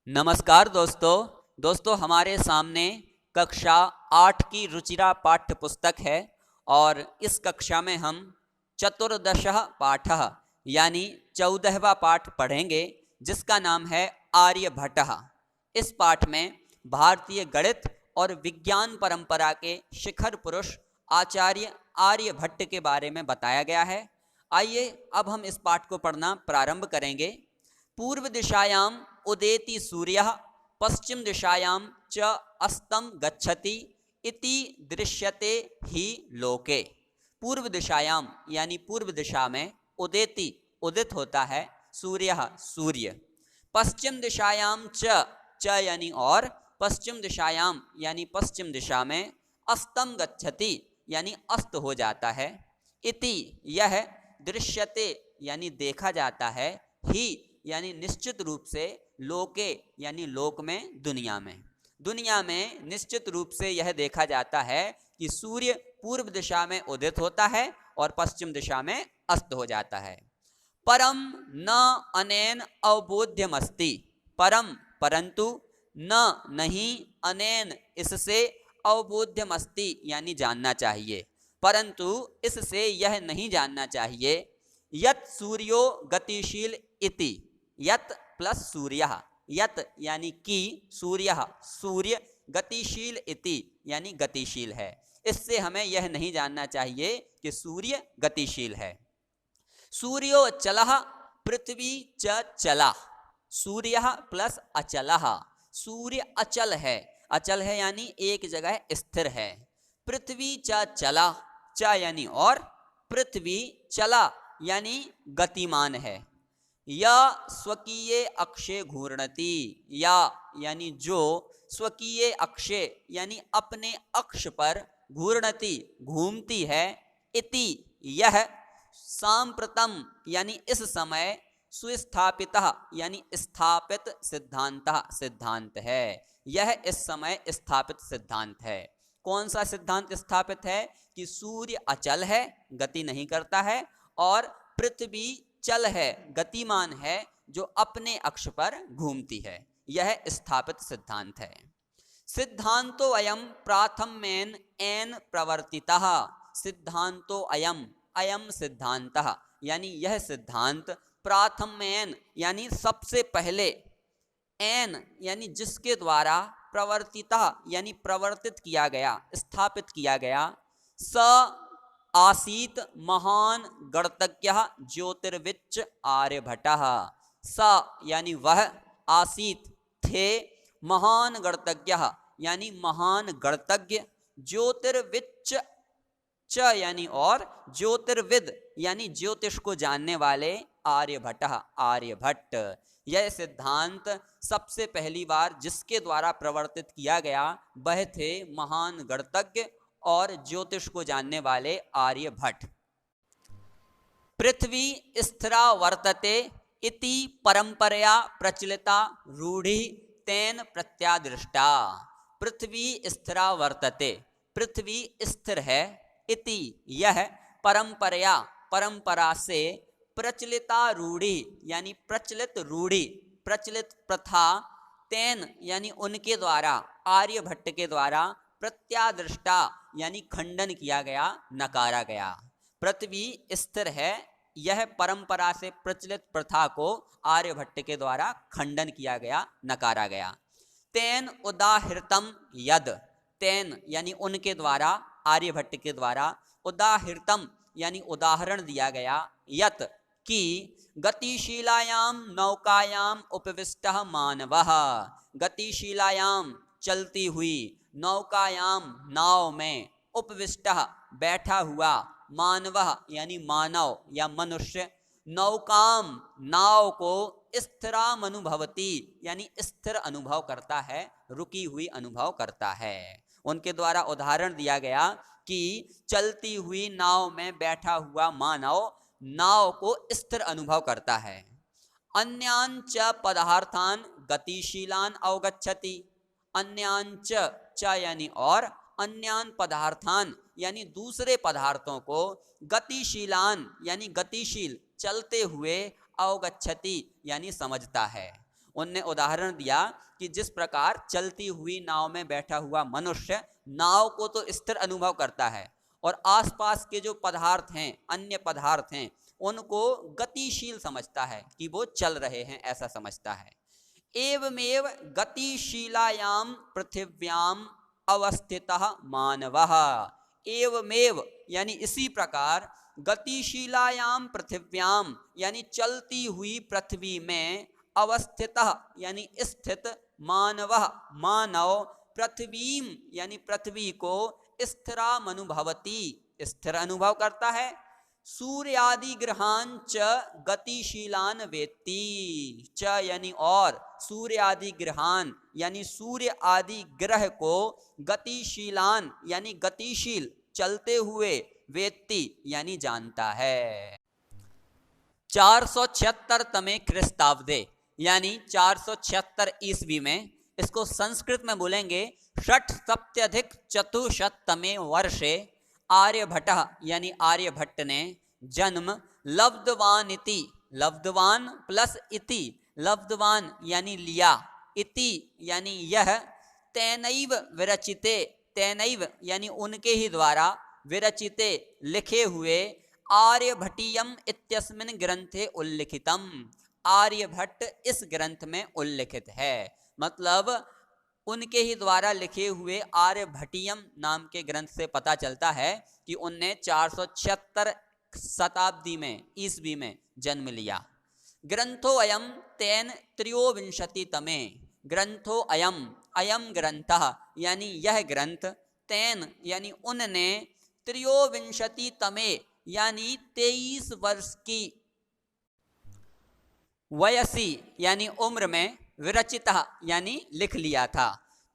नमस्कार दोस्तों हमारे सामने कक्षा 8 की रुचिरा पाठ्य पुस्तक है और इस कक्षा में हम चतुर्दशः पाठः यानी 14वां पाठ पढ़ेंगे जिसका नाम है आर्यभट्टः। इस पाठ में भारतीय गणित और विज्ञान परंपरा के शिखर पुरुष आचार्य आर्यभट्ट के बारे में बताया गया है। आइए अब हम इस पाठ को पढ़ना प्रारंभ करेंगे। पूर्व दिशायां उदेति सूर्यः पश्चिम दिशायां च अस्तं गच्छति इति दृश्यते ही लोके। पूर्व दिशायां यानी पूर्व दिशा में उदेति उदित होता है सूर्यः सूर्य, पश्चिम दिशायां च यानी और पश्चिम दिशायां यानी पश्चिम दिशा में अस्तं गच्छति यानी अस्त हो जाता है, इति यह दृश्यते यानी देखा जाता है, ही यानी निश्चित रूप से, लोके यानी लोक में दुनिया में निश्चित रूप से यह देखा जाता है कि सूर्य पूर्व दिशा में उदित होता है और पश्चिम दिशा में अस्त हो जाता है। परम न अनेन अवबोध्यमस्ति, परम परंतु, न नहीं, अनेन इससे, अवबोध्यमस्ति यानी जानना चाहिए, परंतु इससे यह नहीं जानना चाहिए, यत सूर्यो गतिशील इति, यत प्लस सूर्यः, यत यानी कि, सूर्यः सूर्य, गतिशील इति यानी गतिशील है, इससे हमें यह नहीं जानना चाहिए कि सूर्य गतिशील है। सूर्यो चलः पृथ्वी च चला, सूर्यः प्लस अचलः, सूर्य अचल है यानी एक जगह स्थिर है। पृथ्वी च चला, च यानी और, पृथ्वी चला यानी गतिमान है। या स्वकीय अक्षे घूर्णति, या यानी जो, स्वकीय अक्षे यानी अपने अक्ष पर, घूर्णति घूमती है, इति यह, सांप्रतम यानी इस समय, सुस्थापितः यानी स्थापित सिद्धांत है, यह इस समय स्थापित सिद्धांत है। कौन सा सिद्धांत स्थापित है? कि सूर्य अचल है, गति नहीं करता है, और पृथ्वी चल है, गतिमान है, जो अपने अक्ष पर घूमती है, यह स्थापित सिद्धांत है। सिद्धांतो अयम प्राथम्येन एन प्रवर्तितः, सिद्धांतो अयम, अयम सिद्धांतः यानी यह सिद्धांत, प्राथम्येन यानी सबसे पहले, एन यानी जिसके द्वारा, प्रवर्तितः यानी प्रवर्तित किया गया, स्थापित किया गया, स आसीत महान गणतज्ञः ज्योतिर्विच्च आर्यभट्टः, स यानी वह, आसीत थे, महान गणतज्ञः यानी महान गणतज्ञ, ज्योतिर्विच्च च यानी और, ज्योतिर्विद यानी ज्योतिष को जानने वाले, आर्यभट्टः आर्यभट्ट। यह सिद्धांत सबसे पहली बार जिसके द्वारा प्रवर्तित किया गया वह थे महान गणतज्ञ और ज्योतिष को जानने वाले आर्यभट्ट। पृथ्वी स्थिरा वर्तते इति परंपरया प्रचलिता रूढ़ि तेन प्रत्यादृष्टा, पृथ्वी स्थिरा वर्तते, पृथ्वी स्थिर है, इति यह, परंपरया परंपरा से, प्रचलिता रूढ़ि यानी प्रचलित रूढ़ि, प्रचलित प्रथा, तेन यानी उनके द्वारा, आर्यभट्ट के द्वारा, प्रत्यादृष्टा यानी खंडन किया गया, नकारा गया। पृथ्वी स्थिर है, यह परंपरा से प्रचलित प्रथा को आर्यभट्ट के द्वारा खंडन किया गया, नकारा गया। तेन उदाहृतम यद, तेन यानी उनके द्वारा, आर्यभट्ट के द्वारा, उदाहृतम यानी उदाहरण दिया गया, यत कि, गतिशीलायां नौकायां उपविष्टः मानवः, गतिशीलायां चलती हुई, नौकायाम नाव में, उपविष्टः बैठा हुआ, मानवः यानी मानव या मनुष्य, नौकाम नाव को, स्थिराम अनुभवती यानी स्थिर अनुभव करता है, रुकी हुई अनुभव करता है। उनके द्वारा उदाहरण दिया गया कि चलती हुई नाव में बैठा हुआ मानव नाव को स्थिर अनुभव करता है। अन्यान च पदार्थान गतिशीलान अवगच्छति, अन्यान च यानी और, अन्यान पदार्थान यानी दूसरे पदार्थों को, गतिशीलान यानी गतिशील, चलते हुए, अवगच्छति यानी समझता है। उनने उदाहरण दिया कि जिस प्रकार चलती हुई नाव में बैठा हुआ मनुष्य नाव को तो स्थिर अनुभव करता है और आसपास के जो पदार्थ हैं, अन्य पदार्थ हैं, उनको गतिशील समझता है कि वो चल रहे हैं, ऐसा समझता है। एवमेव गतिशीलायाम पृथिव्याम अवस्थितः मानवः। एवमेव यानी इसी प्रकार गतिशीलायाम पृथिव्याम यानी चलती हुई पृथ्वी में अवस्थितः यानी स्थित मानवः मानव पृथ्वीम यानी पृथ्वी को स्थिरामनुभवति स्थिर अनुभव करता है। सूर्यादि ग्रहान च गतिशीलान वेत्ति। च यानी और, सूर्य आदि ग्रहान यानी सूर्य आदि ग्रह को गतिशीलान यानी गतिशील चलते हुए वेत्ति यानी जानता है। 476 ख्रिस्ताब्दे यानी 476 ईस्वी में, इसको संस्कृत में बोलेंगे षट् सप्त्यधिक चतुशतमे वर्षे आर्यभट्ट यानी आर्यभट्ट ने जन्म लब्धवान इति, लब्धवान प्लस इति, लब्धवान यानी लिया, इति यानी यह, तेनैव विरचिते, तेनैव यानी उनके ही द्वारा, विरचिते लिखे हुए, आर्यभट्टीयम इत्यस्मिन् ग्रंथे उल्लिखितम, आर्यभट्ट इस ग्रंथ में उल्लिखित है। मतलब उनके ही द्वारा लिखे हुए आर्यभट्टीयम नाम के ग्रंथ से पता चलता है कि उनने 476 शताब्दी में, ईस्वी में जन्म लिया। ग्रंथो अयम तेन त्रयोविंशतितमे, ग्रंथो अयम, अयम ग्रंथः यानी यह ग्रंथ, तेन यानी उनने, त्रयोविंशतितमे यानी 23 वर्ष की वयसी यानी उम्र में, विरचिता यानी लिख लिया था।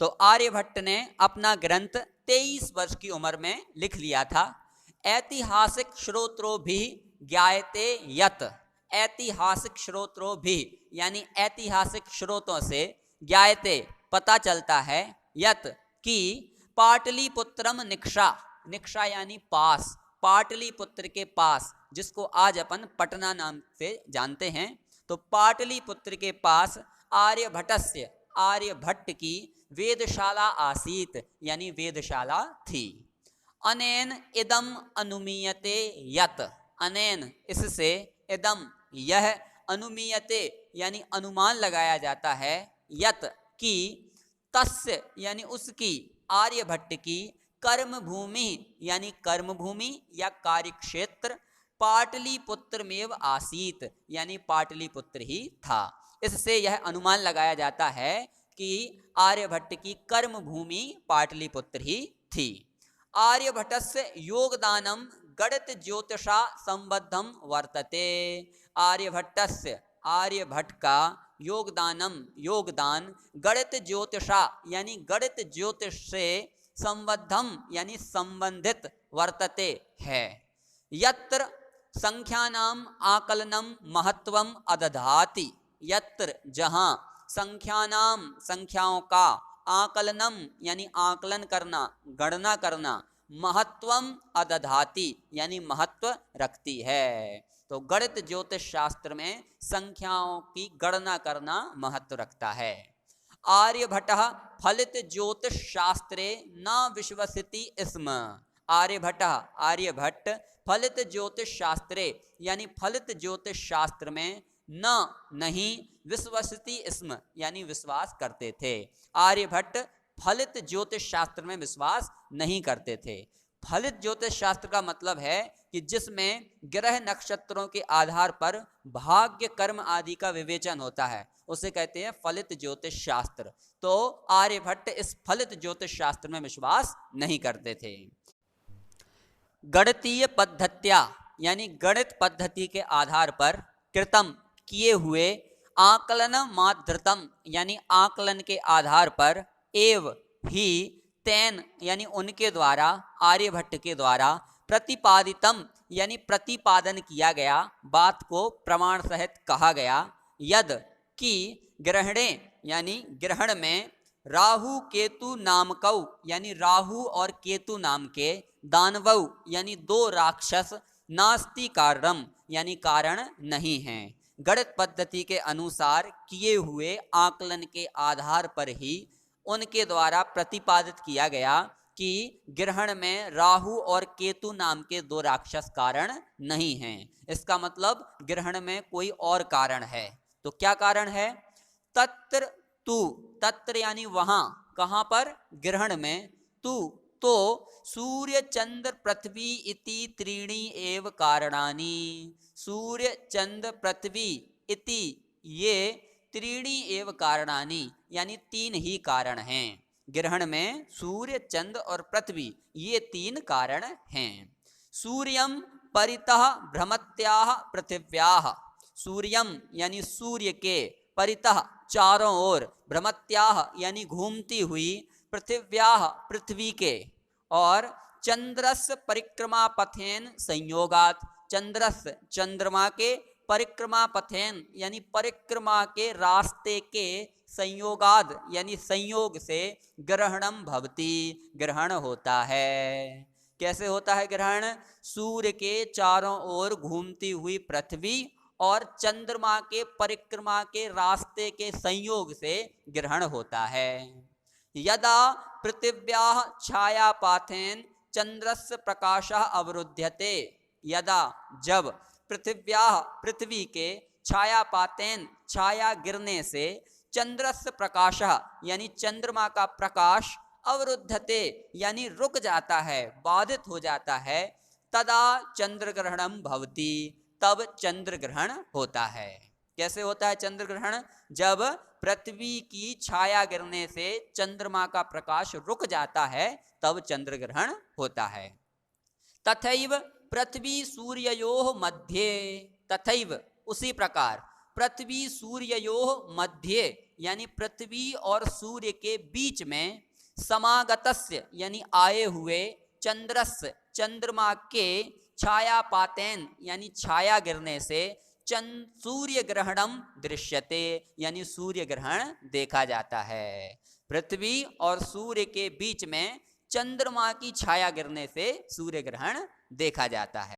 तो आर्यभट्ट ने अपना ग्रंथ 23 वर्ष की उम्र में लिख लिया था। ऐतिहासिक श्रोत्रों भी ज्ञायते यत, ऐतिहासिक श्रोत्रों भी यानी ऐतिहासिक स्रोतों से, ज्ञायते पता चलता है, यत कि पाटलिपुत्रम निक्षा, निक्षा यानी पास, पाटलिपुत्र के पास, जिसको आज अपन पटना नाम से जानते हैं, तो पाटलिपुत्र के पास आर्यभट्टस्य, आर्यभट्ट की वेदशाला आसीत यानी वेदशाला थी। अनेन इदम अनुमीयते यत, अनेन इससे, इदम यह, अनुमीयते यानी अनुमान लगाया जाता है, यत कि, तस्य यानी उसकी, आर्यभट्ट की, कर्म भूमि यानी कर्म भूमि या कार्यक्षेत्र, पाटलिपुत्र में आसीत यानी पाटलिपुत्र ही था। इससे यह अनुमान लगाया जाता है कि आर्यभट्ट की कर्म भूमि पाटलिपुत्र ही थी। आर्यभट्टस्य योगदानम गणित ज्योतिषा संबद्धम वर्तते, आर्यभट्टस्य, आर्यभट्ट का, योगदानम योगदान, गणित ज्योतिषा यानी गणित ज्योतिष से, संबद्धम यानी संबंधित, वर्तते है। यत्र संख्यानाम आकलनम महत्वम अदधाति, यत्र जहां, संख्यानाम संख्याओं का, आकलनम यानी आकलन करना, गणना करना, महत्वम अदधाति यानी महत्व रखती है। तो गणित ज्योतिष शास्त्र में संख्याओं की गणना करना महत्व रखता है। आर्यभट्टः फलित ज्योतिष शास्त्रे न विश्वसिति स्म, आर्यभट्टः आर्यभट्ट फलित ज्योतिष शास्त्रे यानी फलित ज्योतिष शास्त्र में, न नहीं, विश्वसिति स्म यानी विश्वास करते थे। आर्यभट्ट फलित ज्योतिष शास्त्र में विश्वास नहीं करते थे। फलित ज्योतिष शास्त्र का मतलब है कि जिसमें ग्रह नक्षत्रों के आधार पर भाग्य कर्म आदि का विवेचन होता है, उसे कहते हैं फलित ज्योतिष शास्त्र। तो आर्यभट्ट इस फलित ज्योतिष शास्त्र में विश्वास नहीं करते थे। गणितीय पद्धत्या यानी गणित पद्धति के आधार पर, कृतम किए हुए, आकलन मात्रतम यानी आकलन के आधार पर, एव ही, तेन यानी उनके द्वारा, आर्यभट्ट के द्वारा, प्रतिपादितम यानी प्रतिपादन किया गया, बात को प्रमाण सहित कहा गया, यद कि, ग्रहणे यानी ग्रहण में, राहु केतु नामकौ यानी राहु और केतु नाम के, दानवौ यानी दो राक्षस, नास्ति कारणम यानी कारण नहीं है, गणित पद्धति के अनुसार किए हुए आकलन के आधार पर ही उनके द्वारा प्रतिपादित किया गया कि ग्रहण में राहु और केतु नाम के दो राक्षस कारण नहीं हैं। इसका मतलब ग्रहण में कोई और कारण है। तो क्या कारण है? तत्र तु, तत्र यानी वहां, कहां पर? ग्रहण में। तु तो सूर्य चंद्र पृथ्वी इति त्रीणि एव कारणानि, सूर्य चंद्र पृथ्वी इति ये त्रीणि एव कारणानि यानी तीन ही कारण हैं। ग्रहण में सूर्य चंद्र और पृथ्वी ये तीन कारण हैं। सूर्यम परितः भ्रमत्याः पृथिव्याः, सूर्यम यानी सूर्य के, परितः चारों ओर, भ्रमत्याः यानी घूमती हुई, पृथिव्याः पृथ्वी के, और चंद्रस परिक्रमा पथेन संयोगात, चंद्रस चंद्रमा के, परिक्रमा पथेन यानी परिक्रमा के रास्ते के, संयोगाद यानी संयोग से, ग्रहणम भवति ग्रहण होता है। कैसे होता है ग्रहण? सूर्य के चारों ओर घूमती हुई पृथ्वी और चंद्रमा के परिक्रमा के रास्ते के संयोग से ग्रहण होता है। यदा पृथिव्याः छायापाथेन चंद्रस्य प्रकाशः अवरुध्यते, यदा जब, पृथिव्याः पृथ्वी के, छायापातेन छाया गिरने से, चंद्रस्य प्रकाशः यानी चंद्रमा का प्रकाश, अवरुद्धते यानी रुक जाता है, बाधित हो जाता है, तदा चंद्र ग्रहणम भवति तब चंद्र ग्रहण होता है। कैसे होता है चंद्र ग्रहण? जब पृथ्वी की छाया गिरने से चंद्रमा का प्रकाश रुक जाता है तब चंद्र ग्रहण होता है। तथैव पृथ्वी सूर्ययोः मध्ये, तथैव उसी प्रकार, पृथ्वी सूर्ययोः मध्ये यानी पृथ्वी और सूर्य के बीच में, समागतस्य यानी आए हुए, चंद्रस्य चंद्रमा के, छायापातेन यानी छाया गिरने से, सूर्य ग्रहणम दृश्यते यानी सूर्य ग्रहण देखा जाता है। पृथ्वी और सूर्य के बीच में चंद्रमा की छाया गिरने से सूर्य ग्रहण देखा जाता है।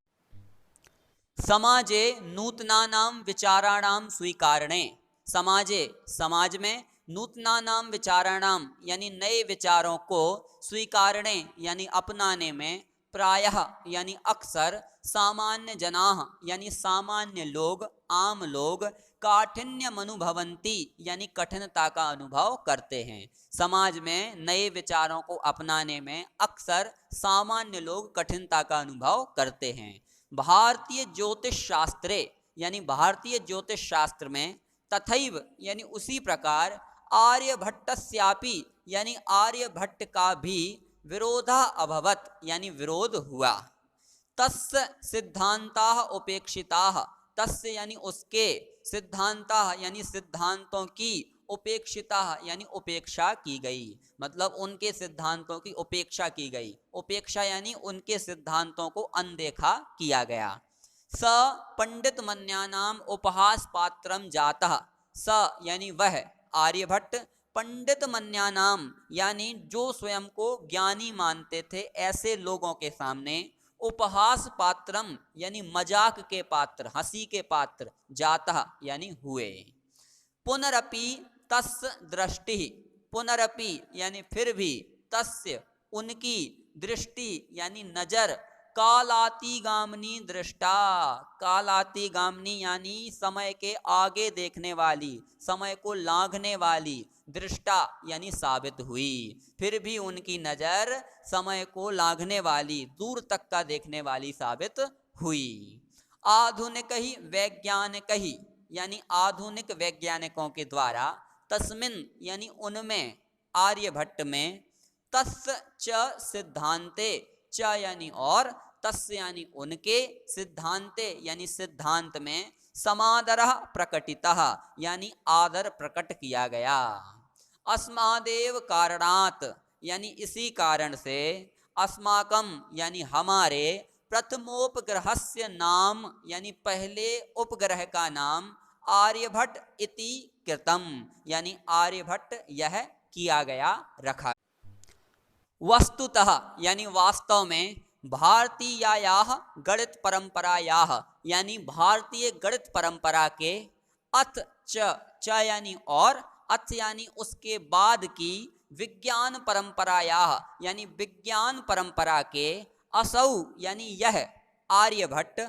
समाजे नूतनानां विचाराणां स्वीकारणे, समाजे समाज में, नूतनानां विचाराणां यानी नए विचारों को, स्वीकारणे यानी अपनाने में, प्रायः यानी अक्सर, सामान्य जनाः यानी सामान्य लोग, आम लोग, काठिन्यम अनुभवन्ति यानी कठिनता का अनुभव करते हैं। समाज में नए विचारों को अपनाने में अक्सर सामान्य लोग कठिनता का अनुभव करते हैं। भारतीय ज्योतिष शास्त्रे यानी भारतीय ज्योतिष शास्त्र में, तथैव यानी उसी प्रकार, आर्यभट्टस्यापि यानी आर्यभट्ट का भी, विरोधा अभवत यानी विरोध हुआ। तस्य सिद्धांताः उपेक्षिताः, तस्य यानी उसके, सिद्धांताः यानी सिद्धांतों की, उपेक्षिताः यानी उपेक्षा की गई, मतलब उनके सिद्धांतों की उपेक्षा की गई। उपेक्षा यानी उनके सिद्धांतों को अनदेखा किया गया। स पंडित मन्यानाम उपहास पात्रम जातः, स यानी वह आर्यभट्ट, पंडित मन्यानाम यानी जो स्वयं को ज्ञानी मानते थे ऐसे लोगों के सामने, उपहास पात्रम यानी मजाक के पात्र, हंसी के पात्र, जातः यानी हुए। पुनरपि तस्य दृष्टि, पुनरपि यानी फिर भी, तस्य उनकी, दृष्टि यानी नजर, कालातिगामिनी दृष्टा, कालातिगामिनी यानी समय के आगे देखने वाली, समय को लांघने वाली, दृष्टा यानी साबित हुई। फिर भी उनकी नजर समय को लांघने वाली, दूर तक का देखने वाली साबित हुई। आधुनिक ही वैज्ञानिक ही यानी आधुनिक वैज्ञानिकों के द्वारा, तस्मिन यानी उनमें, आर्यभट्ट में, तस्य च सिद्धांते, च यानी और, तस्य यानी उनके, सिद्धांते यानी सिद्धांत में, समादरः प्रकटितः यानी आदर प्रकट किया गया। अस्मादेव कारणात् यानी इसी कारण से, अस्माकम यानी हमारे, प्रथमोपग्रहस्य नाम यानी पहले उपग्रह का नाम, आर्यभट्ट इति कृतम यानी आर्यभट्ट यह किया गया, रखा। वस्तुतः यानी वास्तव में, भारतीयायाः गणित परंपरायाः यानी भारतीय गणित परंपरा के अथ च यानी और, अथ यानी उसके बाद की, विज्ञान परंपरायाः यानी विज्ञान परंपरा के, असौ यानी यह, आर्यभट्ट,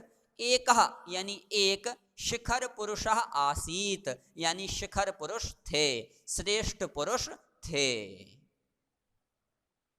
एकः यानी एक, शिखर पुरुषः आसीत यानी शिखर पुरुष थे, श्रेष्ठ पुरुष थे।